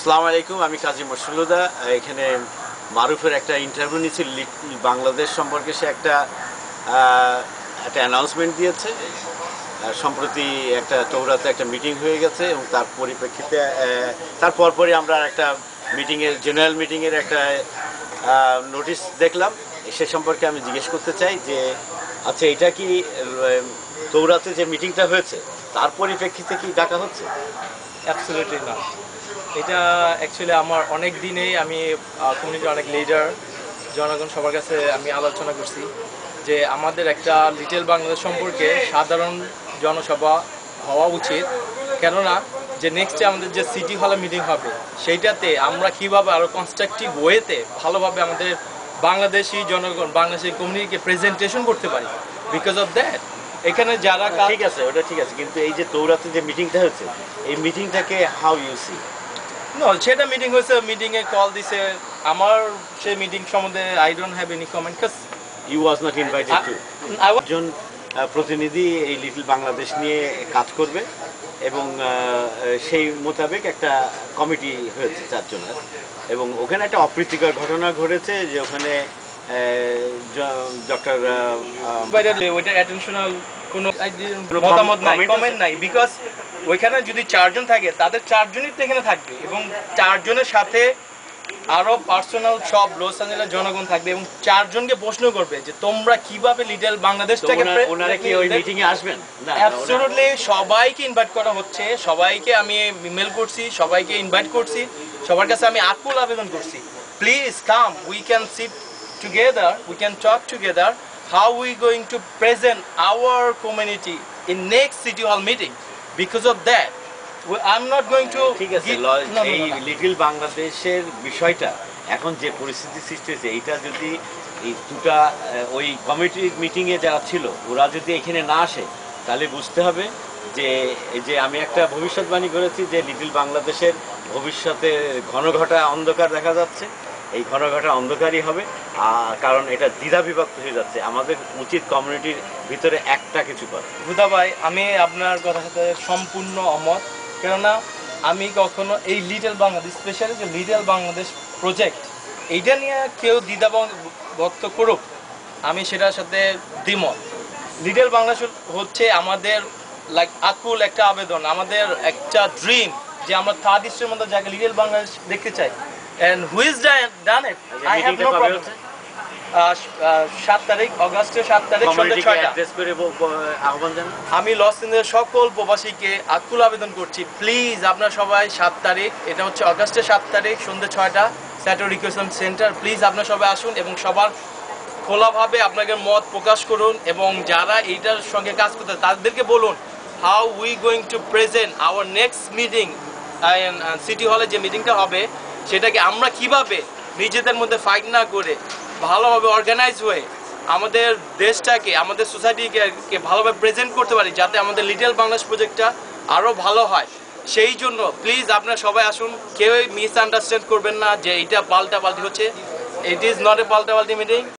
আসসালামু আলাইকুম, আমি কাজী মশরুলুদা। এখানে মারুফের একটা ইন্টারভিউ নিয়েছি লিটল বাংলাদেশ সম্পর্কে। সে একটা অ্যানাউন্সমেন্ট দিয়েছে। সম্প্রতি একটা তৌরাতে একটা মিটিং হয়ে গেছে এবং তার পরিপ্রেক্ষিতে তার পরপরই আমরা একটা জেনারেল মিটিংয়ের একটা নোটিশ দেখলাম। সে সম্পর্কে আমি জিজ্ঞেস করতে চাই যে আচ্ছা, এটা কি তৌরাতে যে মিটিংটা হয়েছে তার পরিপ্রেক্ষিতে কি ডাকা হচ্ছে? অ্যাবসলিউটলি না। এটা অ্যাকচুয়ালি আমার অনেক দিনেই আমি কমিউনিটির অনেক লিডার, জনগণ সবার কাছে আমি আলোচনা করছি যে আমাদের একটা লিটল বাংলাদেশ সম্পর্কে সাধারণ জনসভা হওয়া উচিত। কেননা যে নেক্সটে আমাদের যে সিটি হলে মিটিং হবে সেইটাতে আমরা কীভাবে আরও কনস্ট্রাকটিভ ওয়েতে ভালোভাবে আমাদের বাংলাদেশি জনগণ, বাংলাদেশি কমিউনিটিকে প্রেজেন্টেশন করতে পারি। বিকজ অফ দ্যাট এখানে যারা ঠিক আছে, ওটা ঠিক আছে, কিন্তু এই যে তৌরাতে যে মিটিংটা হচ্ছে এই মিটিংটাকে হাউ ইউ সি? সেটা মিটিং হয়েছে, মিটিংয়ে কল দিছে। আমার সেই মিটিং সম্বন্ধে I don't have any comment cause you was not invited to. একজন প্রতিনিধি এই লিটল বাংলাদেশ নিয়ে কাজ করবে এবং সেই মোতাবেক একটা কমিটি হয়েছে 4 জনের, এবং ওখানে একটা অপ্রীতিকর ঘটনা ঘটেছে যে ওখানে ডক্টর ওইটা অ্যাটেনশনাল কোনো মতামত নাই, কমেন্ট নাই। বিকজ ওইখানে যদি 4 জন থাকে তাদের 4 জনই তো এখানে থাকবে এবং 4 জনের সাথে আরো পার্সোনাল সব লস অ্যাঞ্জেলেস জনগণ থাকবে এবং 4 জনকে প্রশ্ন করবে যে তোমরা কিভাবে লিটল বাংলাদেশটাকে ওনারা কি ওই মিটিং এ আসবেন? না, অ্যাবসলিউটলি সবাইকে ইনভাইট করা হচ্ছে। সবাইকে আমি ইমেল করছি, সবাইকে ইনভাইট করছি, সবার কাছে আমি আকুল আবেদন করছি, please come, we can sit together, we can talk together how we going to present our community in next city hall meeting. Because of that I'm not going to ঠিক আছে, এই লিটল বাংলাদেশের বিষয়টা এখন যে পরিস্থিতি সৃষ্টি হয়েছে, এইটা যদি এই দুটা ওই কমিটি মিটিংয়ে যারা ছিল ওরা যদি এখানে না আসে তাহলে বুঝতে হবে যে এই যে আমি একটা ভবিষ্যৎবাণী করেছি যে লিটল বাংলাদেশের ভবিষ্যতে ঘনঘটা অন্ধকার দেখা যাচ্ছে। এই ঘনঘটা অন্ধকারই হবে, কারণ এটা দ্বিধা বিভক্ত হয়ে যাচ্ছে। আমাদের উচিত কমিউনিটির ভিতরে একটা কিছু করা। বুধা ভাই, আমি আপনার কথার সাথে সম্পূর্ণ অমত। কেননা আমি কখনো এই লিটল বাংলাদেশ, স্পেশালি যে লিটল বাংলাদেশ প্রজেক্ট, এইটা নিয়ে কেউ দ্বিধা ব্যক্ত করুক, আমি সেটার সাথে দ্বিমত। লিটল বাংলাদেশ হচ্ছে আমাদের লাইক আকুল একটা আবেদন, আমাদের একটা ড্রিম যে আমরা থার্ড ইস্টের মধ্যে যাকে লিটল বাংলাদেশ দেখতে চাই। And who is done it? I have no problem. 7 তারিখ, অগস্টের 7 তারিখ সন্ধ্যা 6টা। আমি লস এঞ্জেলেস সকল প্রবাসীকে আকুল আবেদন করছি, প্লিজ আপনারা সবাই 7 তারিখ, এটা হচ্ছে অগস্টের 7 তারিখ সন্ধ্যা 6টা, স্যাটো রিক্রিয়েশন সেন্টার। প্লিজ আপনারা সবাই আসুন এবং সবার খোলাভাবে আপনাদের মত প্রকাশ করুন এবং যারা এইটার সঙ্গে কাজ করতে তাদেরকে বলুন how we going to present hour next meeting city হলে যে মিটিংটা হবে সেটাকে আমরা কিভাবে নিজেদের মধ্যে ফাইট না করে ভালোভাবে অর্গানাইজ হয়ে আমাদের দেশটাকে, আমাদের সোসাইটিকে ভালোভাবে প্রেজেন্ট করতে পারি, যাতে আমাদের লিটল বাংলাদেশ প্রজেক্টটা আরও ভালো হয়। সেই জন্য প্লিজ আপনারা সবাই আসুন, কেউই মিসআন্ডারস্ট্যান্ড করবেন না যে এইটা পাল্টাপাল্টি হচ্ছে। ইট ইজ নট এ পাল্টাপাল্টি মিটিং।